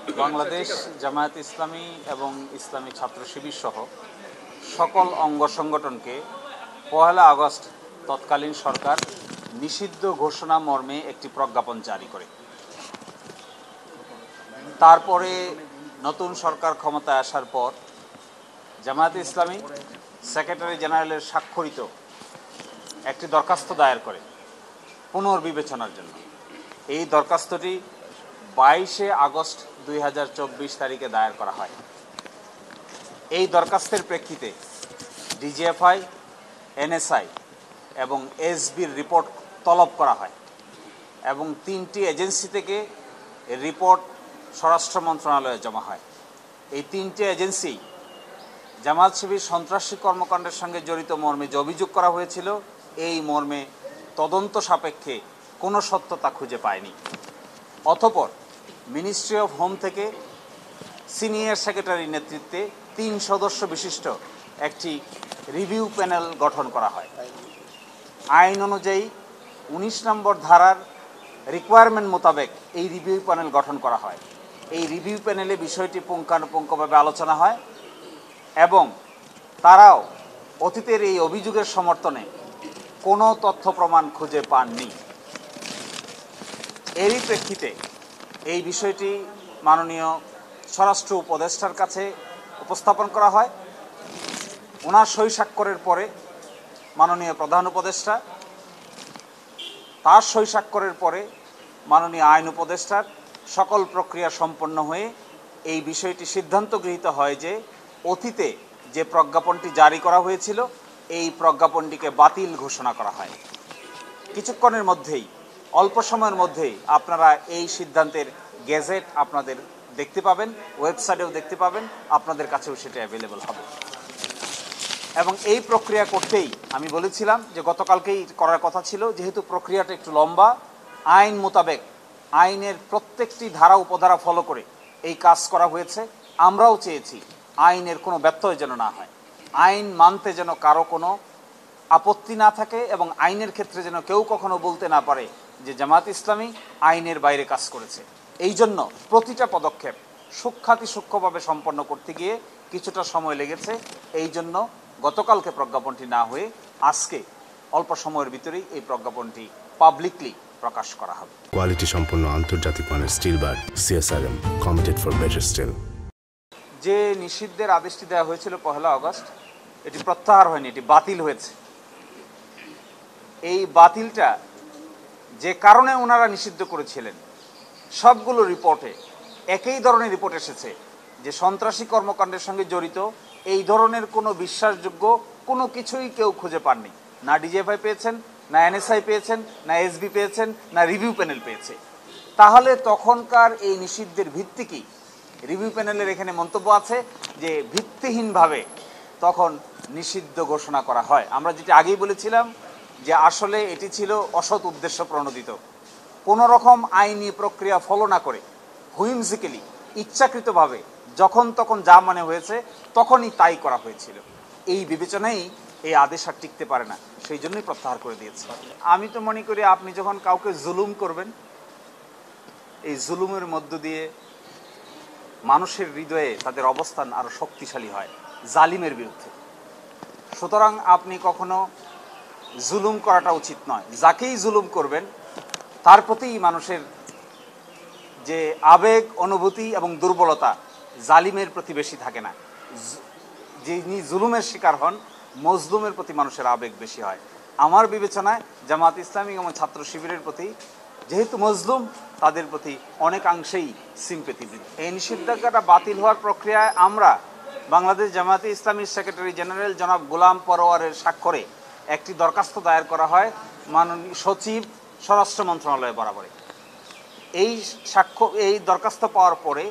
বাংলাদেশ জামায়াত ইসলামী এবং ইসলামী ছাত্র শিবির সহ সকল অঙ্গ সংগঠনকে ১লা আগস্ট তৎকালীন সরকার নিষিদ্ধ ঘোষণা মর্মে একটি প্রজ্ঞাপন জারি করে। তারপরে নতুন সরকার ক্ষমতায় আসার পর জামায়াত ইসলামী সেক্রেটারি জেনারেলের স্বাক্ষরিত একটি দরখাস্ত দায়ের করে পুনর্বিবেচনার জন্য। এই দরখাস্তটি ২২শে আগস্ট ২০২৪ তারিখে দায়ের করা হয়। এই দরখাস্তের প্রেক্ষিতে ডিজিএফআই, এনএসআই এবং এসবির রিপোর্ট তলব করা হয় এবং ৩টি এজেন্সি থেকে রিপোর্ট স্বরাষ্ট্র মন্ত্রণালয়ে জমা হয়। এই ৩টি এজেন্সি জামায়াত শিবির সন্ত্রাসী কর্মকাণ্ডের সঙ্গে জড়িত মর্মে যে অভিযোগ করা হয়েছিল, এই মর্মে তদন্ত সাপেক্ষে কোনো সত্যতা খুঁজে পায়নি। অতঃপর মিনিস্ট্রি অফ হোম থেকে সিনিয়র সেক্রেটারির নেতৃত্বে ৩ সদস্য বিশিষ্ট একটি রিভিউ প্যানেল গঠন করা হয়। আইন অনুযায়ী ১৯ নম্বর ধারার রিকোয়ারমেন্ট মোতাবেক এই রিভিউ প্যানেল গঠন করা হয়। এই রিভিউ প্যানেলে বিষয়টি পুঙ্খানুপুঙ্খভাবে আলোচনা হয় এবং তারাও অতীতের এই অভিযোগের সমর্থনে কোনো তথ্য প্রমাণ খুঁজে পাননি। এরই প্রেক্ষিতে এই বিষয়টি মাননীয় স্বরাষ্ট্র উপদেষ্টার কাছে উপস্থাপন করা হয়। ওনার সই স্বাক্ষরের পরে মাননীয় প্রধান উপদেষ্টা, তার সই স্বাক্ষরের পরে মাননীয় আইন উপদেষ্টার সকল প্রক্রিয়া সম্পন্ন হয়ে এই বিষয়টি সিদ্ধান্ত গৃহীত হয় যে অতীতে যে প্রজ্ঞাপনটি জারি করা হয়েছিল, এই প্রজ্ঞাপনটিকে বাতিল ঘোষণা করা হয়। কিছুক্ষণের মধ্যেই, অল্প সময়ের মধ্যেই আপনারা এই সিদ্ধান্তের গেজেট আপনাদের দেখতে পাবেন, ওয়েবসাইটেও দেখতে পাবেন, আপনাদের কাছেও সেটা অ্যাভেলেবল হবে। এবং এই প্রক্রিয়া করতেই আমি বলেছিলাম যে গতকালকেই করার কথা ছিল, যেহেতু প্রক্রিয়াটা একটু লম্বা, আইন মোতাবেক আইনের প্রত্যেকটি ধারা উপধারা ফলো করে এই কাজ করা হয়েছে। আমরাও চেয়েছি আইনের কোনো ব্যত্যয় যেন না হয়, আইন মানতে যেন কারো কোনো আপত্তি না থাকে এবং আইনের ক্ষেত্রে যেন কেউ কখনো বলতে না পারে যে জামায়াত ইসলামী আইনের বাইরে কাজ করেছে। এই জন্য প্রতিটা পদক্ষেপ সূক্ষ্মভাবে সম্পন্ন করতে গিয়ে কিছুটা সময় লেগেছে। এই জন্য গতকালকে প্রজ্ঞাপনটি না হয়ে আজকে অল্প সময়ের ভিতরেই এই প্রজ্ঞাপনটি পাবলিকলি প্রকাশ করা হবে। কোয়ালিটি সম্পন্ন আন্তর্জাতিক মানের still bar CSRM, committed for better still. যে নিষিদ্ধের আদেশটি দেওয়া হয়েছিল ১লা আগস্ট, এটি প্রত্যাহার হয়নি, এটি বাতিল হয়েছে। এই বাতিলটা যে কারণে ওনারা নিষিদ্ধ করেছিলেন, সবগুলো রিপোর্টে একই ধরনের রিপোর্ট এসেছে যে সন্ত্রাসী কর্মকাণ্ডের সঙ্গে জড়িত এই ধরনের কোনো বিশ্বাসযোগ্য কোনো কিছুই কেউ খুঁজে পাননি। না ডিজিএফআই পেয়েছেন, না এনএসআই পেয়েছেন, না এসবি পেয়েছেন, না রিভিউ প্যানেল পেয়েছে। তাহলে তখনকার এই নিষিদ্ধের ভিত্তি কি? রিভিউ প্যানেলের এখানে মন্তব্য আছে যে ভিত্তিহীনভাবে তখন নিষিদ্ধ ঘোষণা করা হয়। আমরা যেটা আগেই বলেছিলাম যে আসলে এটি ছিল অসৎ উদ্দেশ্য প্রণোদিত, কোনো রকম আইনি প্রক্রিয়া ফলো না করে হুইমজিক্যালি, ইচ্ছাকৃতভাবে যখন তখন যা মনে হয়েছে তখনই তাই করা হয়েছিল। এই বিবেচনায় এই আদেশ আর টিকতে পারে না, সেই জন্যই প্রত্যাহার করে দিয়েছে। আমি তো মনে করি আপনি যখন কাউকে জুলুম করবেন, এই জুলুমের মধ্য দিয়ে মানুষের হৃদয়ে তাদের অবস্থান আরো শক্তিশালী হয় জালিমের বিরুদ্ধে। সুতরাং আপনি কখনো জুলুম করাটা উচিত নয়। যাকেই জুলুম করবেন তার প্রতিই মানুষের যে আবেগ, অনুভূতি এবং দুর্বলতা জালিমের প্রতি বেশি থাকে না। যিনি জুলুমের শিকার হন, মজলুমের প্রতি মানুষের আবেগ বেশি হয়। আমার বিবেচনায় জামায়াত ইসলামী এবং ছাত্র শিবিরের প্রতি যেহেতু মজলুম, তাদের প্রতি অনেকাংশেই সিম্পেথি। এই নিষেধাজ্ঞাটা বাতিল হওয়ার প্রক্রিয়ায় আমরা বাংলাদেশ জামায়াতে ইসলামীর সেক্রেটারি জেনারেল জনাব গোলাম পরোয়ারের স্বাক্ষরে একটি দরখাস্ত দায়ের করা হয় মাননীয় সচিব, স্বরাষ্ট্র মন্ত্রণালয় বরাবরে। এই দরখাস্ত পাওয়ার পরে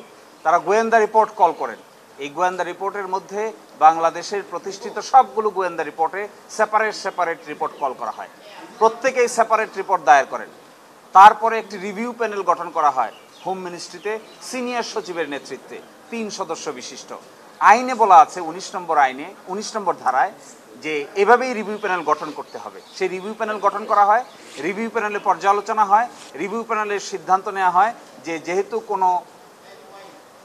তারা গোয়েন্দা রিপোর্ট কল করেন। এই গোয়েন্দা রিপোর্টের মধ্যে বাংলাদেশের প্রতিষ্ঠিত সবগুলো গোয়েন্দা রিপোর্টে সেপারেট রিপোর্ট কল করা হয়। প্রত্যেকেই সেপারেট রিপোর্ট দায়ের করেন। তারপরে একটি রিভিউ প্যানেল গঠন করা হয় হোম মিনিস্ট্রিতে সিনিয়র সচিবের নেতৃত্বে ৩ সদস্য বিশিষ্ট। আইনে বলা আছে ১৯ নম্বর আইনে ১৯ নম্বর ধারায় যে এভাবেই রিভিউ প্যানেল গঠন করতে হবে। সেই রিভিউ প্যানেল গঠন করা হয়, রিভিউ প্যানেলে পর্যালোচনা হয়, রিভিউ প্যানেলের সিদ্ধান্ত নেওয়া হয় যে যেহেতু কোনো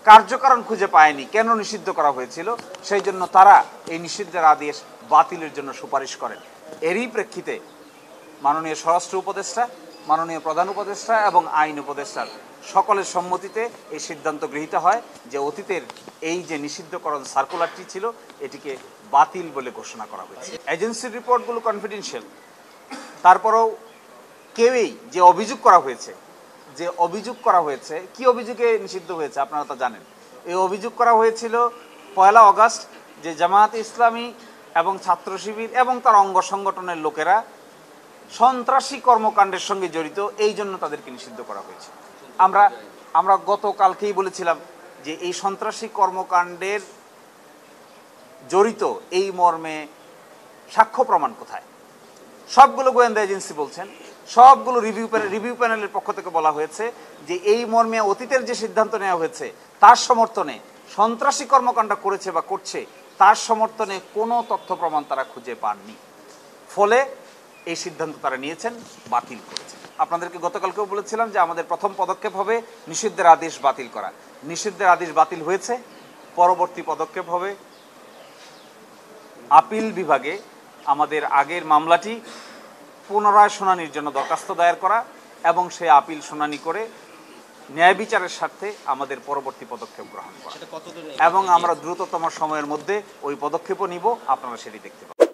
কার্যকারণ খুঁজে পায়নি কেন নিষিদ্ধ করা হয়েছিল, সেই জন্য তারা এই নিষিদ্ধের আদেশ বাতিলের জন্য সুপারিশ করেন। এরই প্রেক্ষিতে মাননীয় স্বরাষ্ট্র উপদেষ্টা, মাননীয় প্রধান উপদেষ্টা এবং আইন উপদেষ্টার সকলের সম্মতিতে এই সিদ্ধান্ত গৃহীত হয় যে অতীতের এই যে নিষিদ্ধকরণ সার্কুলারটি ছিল এটিকে বাতিল বলে ঘোষণা করা হয়েছে। এজেন্সির রিপোর্টগুলো কনফিডেন্সিয়াল, তারপরেও কেউই যে অভিযোগ করা হয়েছে কি অভিযোগে নিষিদ্ধ হয়েছে আপনারা তো জানেন। এই অভিযোগ করা হয়েছিল 1 আগস্ট যে জামায়াতে ইসলামী এবং ছাত্র শিবির এবং তার অঙ্গ সংগঠনের লোকেরা সন্ত্রাসী কর্মকাণ্ডের সঙ্গে জড়িত, এই জন্য তাদেরকে নিষিদ্ধ করা হয়েছে। আমরা গতকালকেই বলেছিলাম যে এই সন্ত্রাসী কর্মকাণ্ডের জড়িত এই মর্মে সাক্ষ্য প্রমাণ কোথায়? সবগুলো গোয়েন্দা এজেন্সি বলছেন, সবগুলো রিভিউ প্যানেলের পক্ষ থেকে বলা হয়েছে যে এই মর্মে অতীতের যে সিদ্ধান্ত নেওয়া হয়েছে তার সমর্থনে, সন্ত্রাসী কর্মকাণ্ড করেছে বা করছে তার সমর্থনে কোনো তথ্য প্রমাণ তারা খুঁজে পাননি। ফলে এই সিদ্ধান্ত তারা নিয়েছেন, বাতিল করেছেন। আপনাদেরকে গতকালকেও বলেছিলাম যে আমাদের প্রথম পদক্ষেপ হবে নিষিদ্ধের আদেশ বাতিল করা। নিষিদ্ধের আদেশ বাতিল হয়েছে। পরবর্তী পদক্ষেপ হবে আপিল বিভাগে আমাদের আগের মামলাটি পুনরায় শুনানির জন্য দরখাস্ত দায়ের করা এবং সেই আপিল শুনানি করে ন্যায় বিচারের স্বার্থে আমাদের পরবর্তী পদক্ষেপ গ্রহণ করা, এবং আমরা দ্রুততম সময়ের মধ্যে ওই পদক্ষেপও নিব। আপনারা সেটি দেখতে পাবেন।